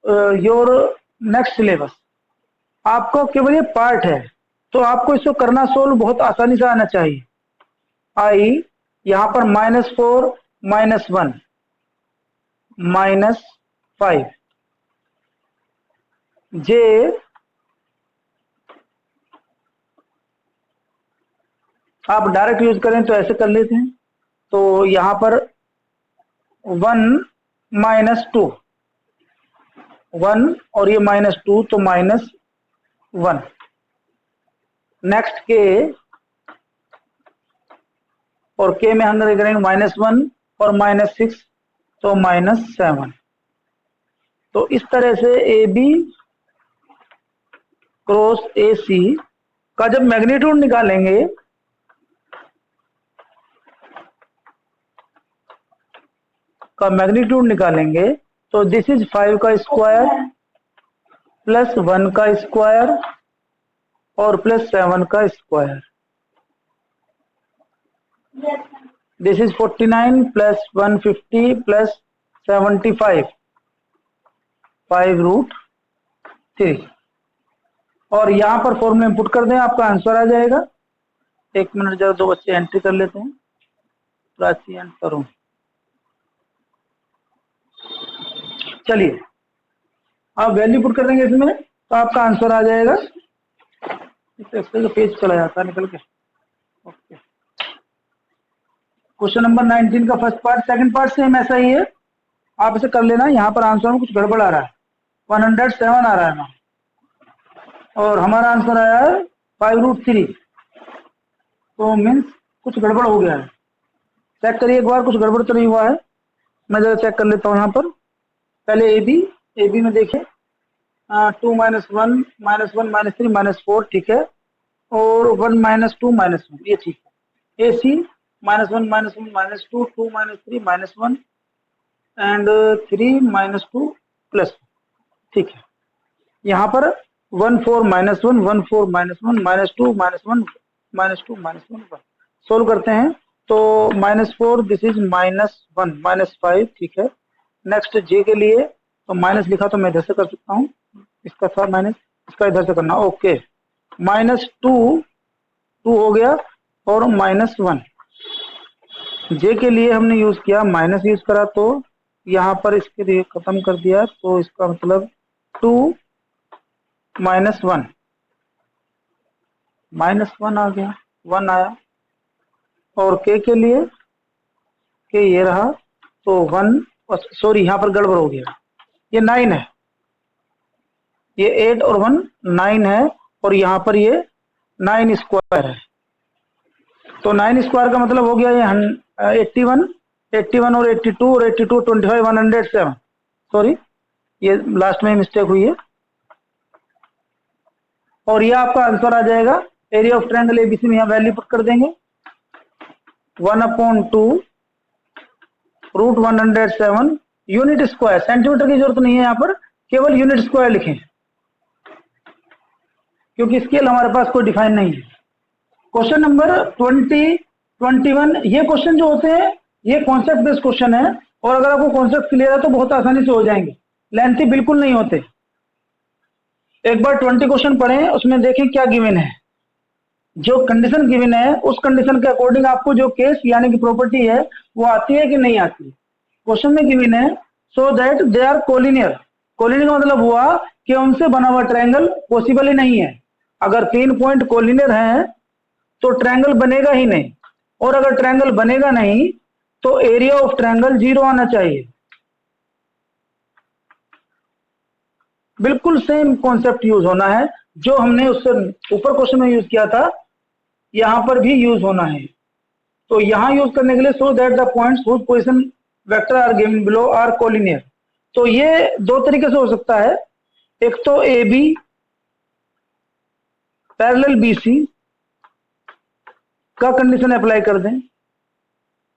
Your next syllabus. आपको केवल ये पार्ट है, तो आपको इसको करना सोल्व बहुत आसानी से आना चाहिए। आई यहां पर -4 -1 -5 जे आप डायरेक्ट यूज करें तो ऐसे कर लेते हैं। तो यहां पर 1 -2 1 और ये -2 तो -1। नेक्स्ट के, और के में हम करेंगे -1 और -6 तो -7। तो इस तरह से ए बी क्रॉस ए सी का जब मैग्नीट्यूड निकालेंगे तो दिस इज 5 का स्क्वायर प्लस 1 का स्क्वायर और प्लस 7 का square. This is 49 plus 150 plus 75 5√3। और यहां पर फॉर्मूला में पुट कर दें, आपका आंसर आ जाएगा। एक मिनट जरा दो बच्चे एंट्री कर लेते हैं। प्राची एंड करूं, चलिए आप वैल्यू पुट कर देंगे इसमें तो आपका आंसर आ जाएगा। एक्सेल का पेज चला जाता है निकल के। ओके, क्वेश्चन नंबर 19 का first part. Second part same ऐसा ही है, आप इसे कर लेना। यहाँ पर आंसर में कुछ गड़बड़ आ रहा है, 107 आ रहा है ना, और हमारा आंसर आया है 5√3। तो मीन्स कुछ गड़बड़ हो गया है। चेक करिए एक बार, कुछ गड़बड़ तो नहीं हुआ है। मैं जरा चेक कर लेता हूँ यहाँ पर। पहले ए बी में देखिए, 2 -1 -1 -3 -4 ठीक है, और 1 -2 -1 ये ठीक है। ए सी -1 -1 -2 2 -3 -1 एंड 3 -2 प्लस, ठीक है। यहाँ पर 1 4 -1 1 4 -1 -2 -1 -2 -1 सोल्व करते हैं तो -4 दिस इज -1 -5 ठीक है। नेक्स्ट जे के लिए तो माइनस लिखा तो मैं इधर से कर सकता हूँ, इसका था माइनस, इसका इधर से करना। ओके, -2 2 हो गया और -1। जे के लिए हमने यूज किया माइनस यूज करा, तो यहाँ पर इसके लिए खत्म कर दिया, तो इसका मतलब 2 -1 -1 आ गया, 1 आया। और के लिए के ये रहा, तो 1, सॉरी यहाँ पर गड़बड़ हो गया, ये 9 है, ये 8 और 1 9 है, और यहाँ पर ये 9 स्क्वायर है। तो 9 स्क्वायर का मतलब हो गया ये 81 81 और 82 और 82 25 107। सॉरी, ये लास्ट में मिस्टेक हुई है। और ये आपका आंसर आ जाएगा। एरिया ऑफ ट्रायंगल एबीसी में यहाँ वैल्यू पुट कर देंगे, 1/2 √107 यूनिट स्क्वायर। सेंटीमीटर की जरूरत नहीं है यहाँ पर, केवल यूनिट स्क्वायर लिखें क्योंकि स्केल हमारे पास कोई डिफाइन नहीं है। क्वेश्चन नंबर 20 21, ये क्वेश्चन जो होते हैं ये कॉन्सेप्ट बेस्ड क्वेश्चन है, और अगर आपको कॉन्सेप्ट क्लियर है तो बहुत आसानी से हो जाएंगे, लेंथी बिल्कुल नहीं होते। एक बार 20 क्वेश्चन पढ़ें, उसमें देखें क्या गिवन है, जो कंडीशन गिवन है उस कंडीशन के अकॉर्डिंग आपको जो केस यानी कि प्रॉपर्टी है वो आती है कि नहीं आती है। क्वेश्चन में गिवन है so that they are collinear. Collinear का मतलब हुआ कि उनसे बना हुआ ट्रायंगल पॉसिबल ही नहीं है। अगर 3 पॉइंट कोलिनियर हैं तो ट्रायंगल बनेगा ही नहीं, और अगर ट्रायंगल बनेगा नहीं तो एरिया ऑफ ट्रायंगल 0 आना चाहिए। बिल्कुल सेम कॉन्सेप्ट यूज होना है जो हमने उससे ऊपर क्वेश्चन में यूज किया था, यहां पर भी यूज होना है। तो यहां यूज करने के लिए so that the points whose position vector are given below are collinear. तो ये दो तरीके से हो सकता है, एक तो A B parallel B C का कंडीशन अप्लाई कर दें,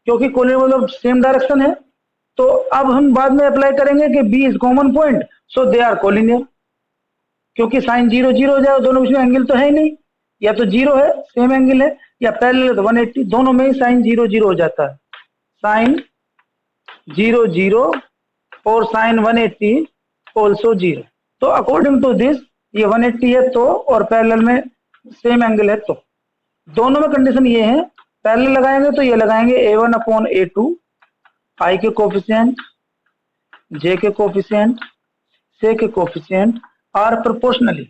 क्योंकि कोलिनियर मतलब सेम डायरेक्शन है। तो अब हम बाद में अप्लाई करेंगे कि B is common point so they are collinear, क्योंकि साइन 0 0 हो जाए, दोनों बीच में एंगल तो है ही नहीं, या तो 0 है सेम एंगल है, या पैरेलल है तो 180, दोनों में ही साइन 0 0 हो जाता है। साइन 0 0 और साइन 180 ऑल्सो 0। तो अकॉर्डिंग टू दिस ये 180 है तो, और पैरेलल में सेम एंगल है तो, दोनों में कंडीशन ये है, पैरेलल लगाएंगे तो ये लगाएंगे A1/A2, आई के कोफिशिएंट, जे के कोफिशिएंट, से के कोफिशिएंट आर प्रोपोर्शनली।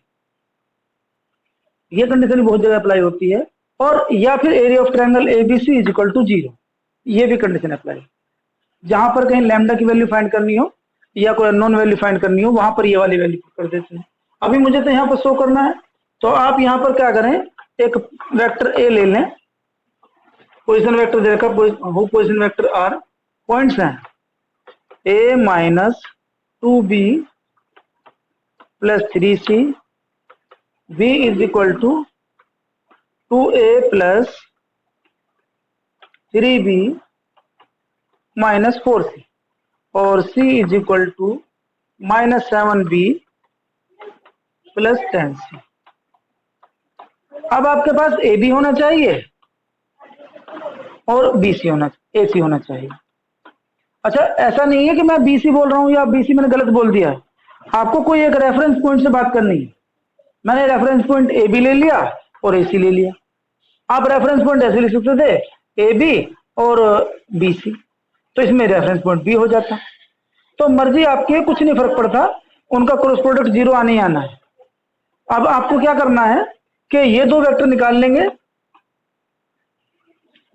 ये कंडीशन बहुत जगह अप्लाई होती है। और या फिर area of triangle ABC is equal to 0, ये भी कंडीशन अप्लाई। जहां पर कहीं लैम्डा की वैल्यू फाइंड करनी हो या कोई अननोन वैल्यू फाइंड करनी हो, वहां पर ये वाली वैल्यू कर देते हैं। अभी मुझे तो यहाँ पर शो करना है, तो आप यहाँ पर क्या करें, एक वेक्टर ए ले लें, पोजिशन वेक्टर दे रखा, पोजिशन वेक्टर आर, पॉइंट्स हैं a minus 2b plus 3c, b is equal to 2a plus 3b minus 4c, और c is equal to minus 7b plus 10c। अब आपके पास ए बी होना चाहिए और बी सी होना, ए सी होना चाहिए। अच्छा, ऐसा नहीं है कि मैं बी सी बोल रहा हूं या बी सी मैंने गलत बोल दिया है, आपको कोई एक रेफरेंस पॉइंट से बात करनी है। मैंने रेफरेंस पॉइंट ए बी ले लिया और ए सी ले लिया। आप रेफरेंस पॉइंट ऐसे लिख सकते थे ए बी और बी सी, तो इसमें रेफरेंस पॉइंट बी हो जाता। तो मर्जी आपकी, कुछ नहीं फर्क पड़ता, उनका क्रॉस प्रोडक्ट 0 आने ही आना है। अब आपको क्या करना है कि ये दो वेक्टर निकाल लेंगे,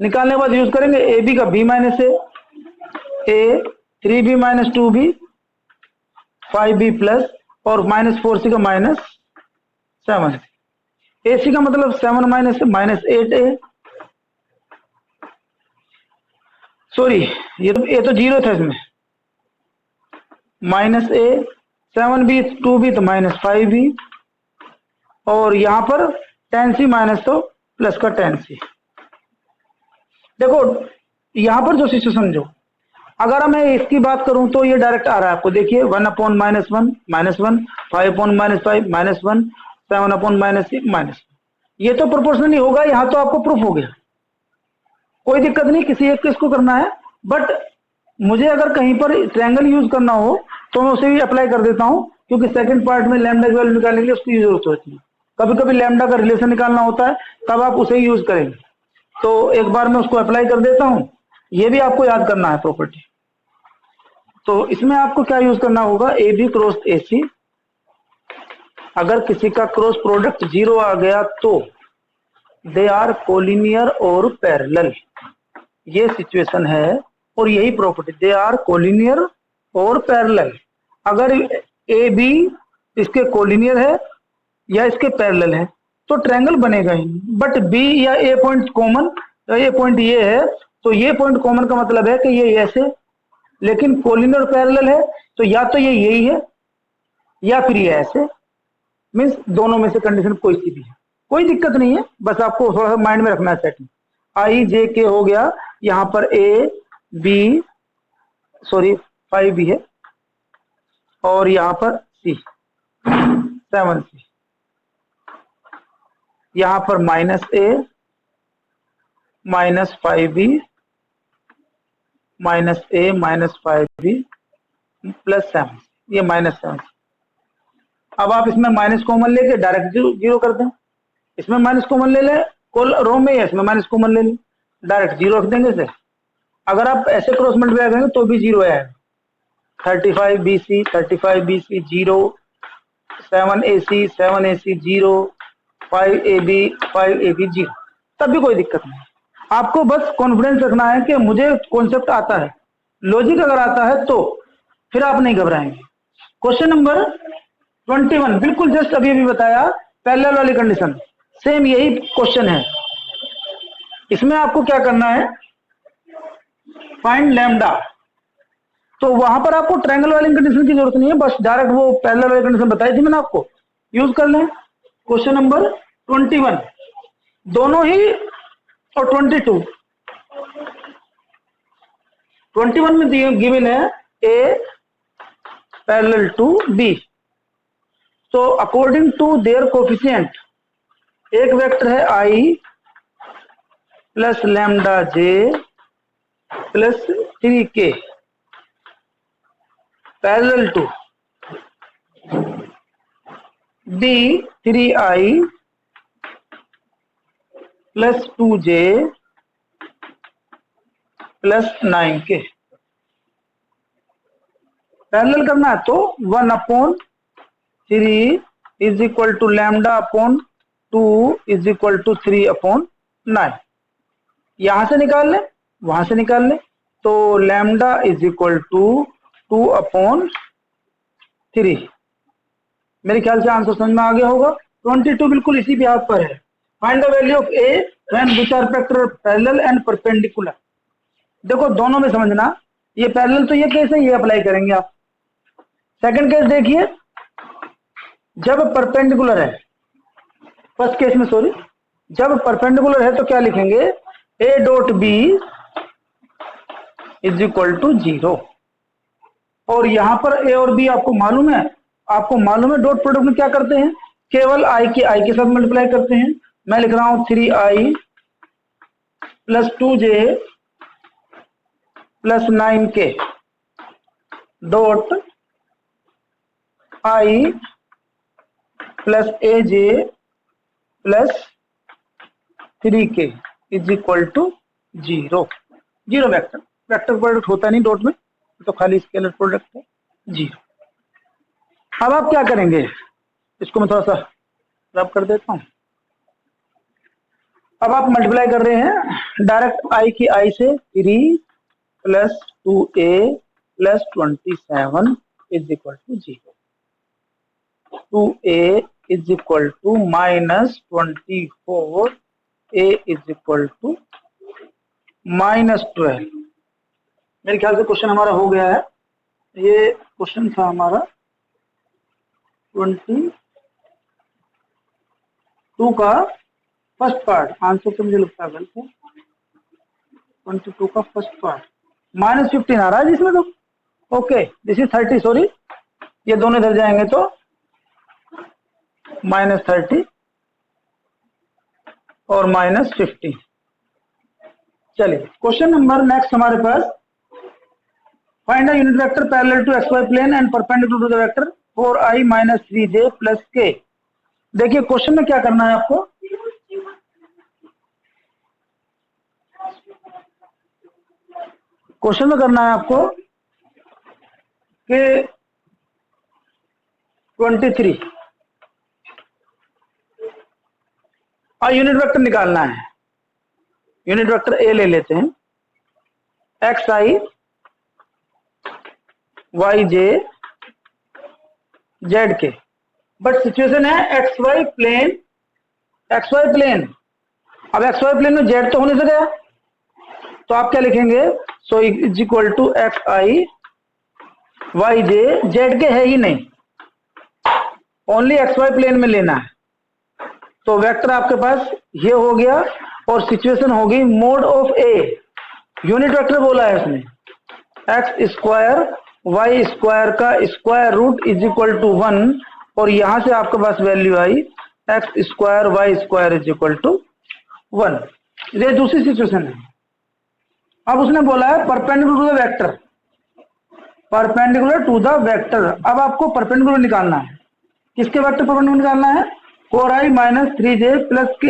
निकालने के बाद यूज करेंगे ए बी का बी माइनस ए 3b minus 2b 5b plus और माइनस 4c का माइनस 7। ए सी का मतलब 7 माइनस माइनस 8a, सॉरी ये तो 0 था इसमें, माइनस ए 7b 2b तो माइनस 5b, और यहां पर 10c माइनस तो प्लस का 10c। देखो यहां पर जो सिचुएशन, जो अगर मैं इसकी बात करूं तो ये डायरेक्ट आ रहा है आपको, देखिए 1/-1 -1 5/-5 -1 7/-6 -1, ये तो प्रोपोर्शनली होगा, यहां तो आपको प्रूफ हो गया, कोई दिक्कत नहीं, किसी एक किसको करना है। बट मुझे अगर कहीं पर ट्रायंगल यूज करना हो तो मैं उसे भी अप्लाई कर देता हूं, क्योंकि सेकंड पार्ट में लैम्डा की वैल्यू निकालने के लिए उसकी जरूरत होती है। कभी कभी लैम्डा का रिलेशन निकालना होता है, तब आप उसे यूज करेंगे। तो एक बार मैं उसको अप्लाई कर देता हूं, ये भी आपको याद करना है प्रॉपर्टी। तो इसमें आपको क्या यूज करना होगा, ए बी क्रॉस ए सी, अगर किसी का क्रॉस प्रोडक्ट 0 आ गया तो दे आर कोलिनियर और पैरेलल, ये सिचुएशन है और यही प्रॉपर्टी, दे आर कोलिनियर और पैरेलल। अगर ए बी इसके कोलिनियर है या इसके पैरेलल है तो ट्रायंगल बनेगा ही। बट बी या ए पॉइंट कॉमन, ये पॉइंट ये है तो ये पॉइंट कॉमन का मतलब है कि ये ऐसे, लेकिन कोलिनियर पैरेलल है तो या तो ये यही है या फिर ये ऐसे, मीन्स दोनों में से कंडीशन कोई सी भी है, कोई दिक्कत नहीं है, बस आपको थोड़ा सा माइंड में रखना है सेटिंग। आई जे के हो गया, यहां पर ए बी सॉरी 5b है, और यहां पर सी 7c, यहां पर माइनस ए माइनस 5b माइनस ए माइनस 5b प्लस 7, ये माइनस 7। अब आप इसमें माइनस कॉमन लेके डायरेक्ट जीरो कर दें, इसमें माइनस कॉमन ले लें, कोल रो में इसमें माइनस कॉमन ले लें, डायरेक्ट जीरो रख देंगे इसे। अगर आप ऐसे क्रॉस मल्टीप्लाई करेंगे तो भी जीरो आएगा, 35bc 35bc 0, 7ac 7ac 0, 5ab 0, तब भी कोई दिक्कत नहीं। आपको बस कॉन्फिडेंस रखना है कि मुझे कॉन्सेप्ट आता है, लॉजिक अगर आता है तो फिर आप नहीं घबराएंगे। क्वेश्चन नंबर 21 बिल्कुल जस्ट अभी अभी बताया, पैरेलल वाली कंडीशन, सेम यही क्वेश्चन है। इसमें आपको क्या करना है, फाइंड लैम्डा, तो वहां पर आपको ट्रायंगल वाली कंडीशन की जरूरत नहीं है, बस डायरेक्ट वो पैरेलल वाली कंडीशन बताई थी मैंने आपको, यूज कर लें। क्वेश्चन नंबर 21 दोनों ही, और 21 में गिवन है ए पैरेलल टू बी, तो अकॉर्डिंग टू देयर कोफिशिएंट, एक वेक्टर है I plus lambda J plus 3k parallel to B 3i plus 2j plus 9k। Parallel करना है तो 1/3 is equal to lambda upon 2 is equal to 3/9। यहां से निकाल लें, वहां से निकाल लें, तो लैम्डा इज इक्वल टू 2/3। मेरे ख्याल से आंसर समझ में आ गया होगा। 22 बिल्कुल इसी बिहाफ पर है। Find the value of a when which are vector parallel and perpendicular. देखो दोनों में समझना, ये पैरेलल तो ये केस है, ये अप्लाई करेंगे आप। सेकंड केस देखिए, जब परपेंडिकुलर है, फर्स्ट केस में सॉरी, जब परपेंडिकुलर है तो क्या लिखेंगे, a dot b is equal to 0। और यहां पर ए और बी आपको मालूम है, डॉट प्रोडक्ट में क्या करते हैं, केवल आई के साथ मल्टीप्लाई करते हैं। मैं लिख रहा हूं 3i plus 2j plus 9k dot i plus aj plus 3k is equal to 0। Zero vector product होता नहीं डॉट में, तो खाली स्केलर प्रोडक्ट है 0। अब आप क्या करेंगे, इसको मैं थोड़ा सा रब कर देता हूं। अब आप मल्टीप्लाई कर रहे हैं डायरेक्ट आई की आई से, 3 plus 2a plus 27 is equal to 0। 2a is equal to minus 24, a is equal to minus 12। मेरे ख्याल से क्वेश्चन हमारा हो गया है। ये क्वेश्चन था हमारा 22 का फर्स्ट पार्ट। आंसर तो मुझे लगता है गलत है। 22 का फर्स्ट पार्ट -15 आ रहा है जिसमें तो। ओके, दिस इज 30, सॉरी, ये दोनों इधर जाएंगे तो -30 और -15। चलिए क्वेश्चन नंबर नेक्स्ट हमारे पास, find a unit vector parallel to xy plane and perpendicular to the vector 4i - 3j plus k। देखिए क्वेश्चन में क्या करना है आपको, क्वेश्चन में करना है आपको कि 23 और यूनिट वेक्टर निकालना है। यूनिट वेक्टर ए ले लेते हैं, xi yj zk। But situation है xy प्लेन, अब xy प्लेन में z तो होने से गया, तो आप क्या लिखेंगे, so is equal to xi yj, zk है ही नहीं, ओनली xy प्लेन में लेना है। तो वेक्टर आपके पास ये हो गया और सिचुएशन होगी mod of A. Unit vector बोला है उसने, एक्स स्क्वायर वाई स्क्वायर का square root is equal to 1, और यहां से आपके पास वैल्यू आई X square Y square is equal to 1। ये दूसरी सिचुएशन है। अब उसने बोला है perpendicular to the vector, perpendicular to the vector. अब आपको परपेंडिकुलर निकालना है। किसके वेक्टर परपेंडिकुलर निकालना है, 4i - 3j प्लस k।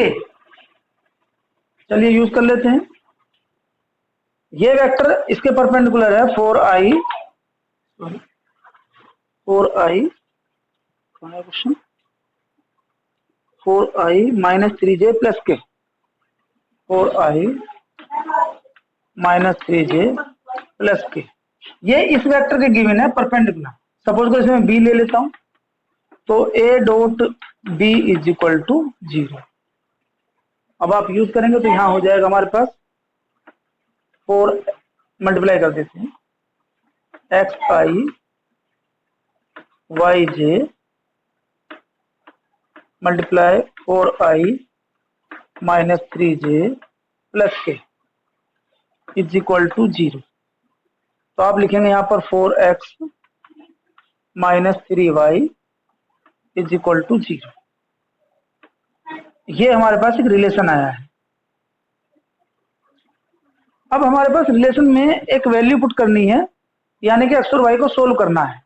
चलिए यूज कर लेते हैं। ये वेक्टर इसके परपेंडिकुलर है 4i question 4i - 3j plus k, 4i - 3j plus k। ये इस वेक्टर के गिवन है परपेंडिकुलर। सपोज को इसमें b ले लेता हूं, तो a dot b is equal to 0। अब आप यूज करेंगे तो यहां हो जाएगा हमारे पास 4, मल्टीप्लाई कर देते हैं, xi yj multiply 4i - 3j plus k is equal to 0। तो आप लिखेंगे यहां पर 4x - 3y is equal to 0। ये हमारे पास एक रिलेशन आया है। अब हमारे पास रिलेशन में एक वैल्यू पुट करनी है, यानी कि x और y को सोल्व करना है।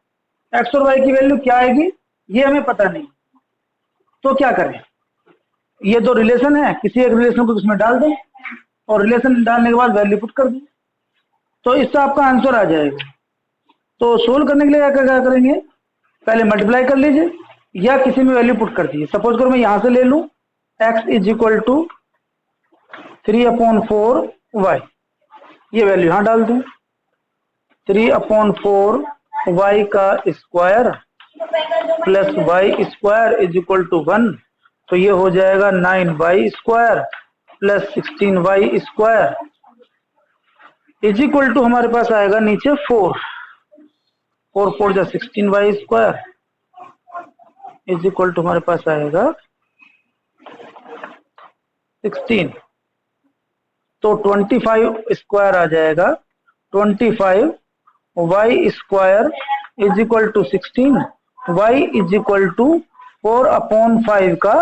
x और y की वैल्यू क्या आएगी ये हमें पता नहीं, तो क्या करें, ये दो रिलेशन है, किसी एक रिलेशन को इसमें डाल दें और रिलेशन डालने के बाद वैल्यू पुट कर दें, तो इससे आपका आंसर आ जाएगा। तो सोल्व करने के लिए क्या करेंगे, पहले मल्टीप्लाई कर लीजिए या किसी में वैल्यू पुट कर दीजिए। सपोज करो मैं यहां से ले लूं x is equal to 3/4y, ये वैल्यू यहां डाल दूं, 3/4y का square plus y square is equal to 1, तो ये हो जाएगा 9y square plus 16y square is equal to हमारे पास आएगा नीचे 4 4 जा 16y square is equal to हमारे पास आएगा 16, तो 25 स्क्वायर आ जाएगा, 25y square is equal to 16, y is equal to 4/5 का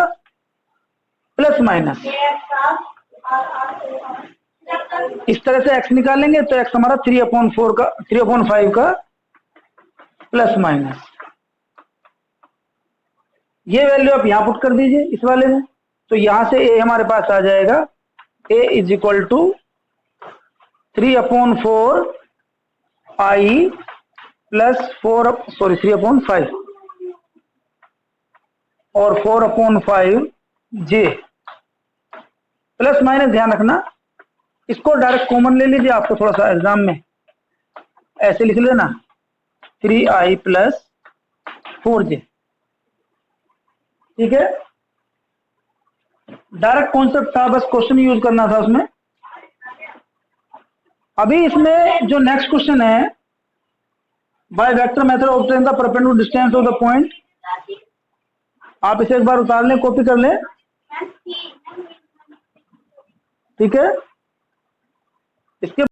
प्लस माइनस, इस तरह से x निकालेंगे तो x हमारा 3/5 का प्लस माइनस, ये वैल्यू आप यहां पुट कर दीजिए इस वाले में, तो यहां से a हमारे पास आ जाएगा, a is equal to 3/4i plus 3/5 और 4/5j प्लस माइनस, ध्यान रखना इसको डायरेक्ट कॉमन ले लीजिए, आपको थोड़ा सा एग्जाम में ऐसे लिख लेना 3i प्लस 4j, ठीक है, डायरेक्ट कॉन्सेप्ट था, बस क्वेश्चन यूज करना था उसमें। अभी इसमें जो नेक्स्ट क्वेश्चन है, by vector method obtain the perpendicular distance of the point, आप इसे एक बार उतार लें, कॉपी कर लें, ठीक है। इसके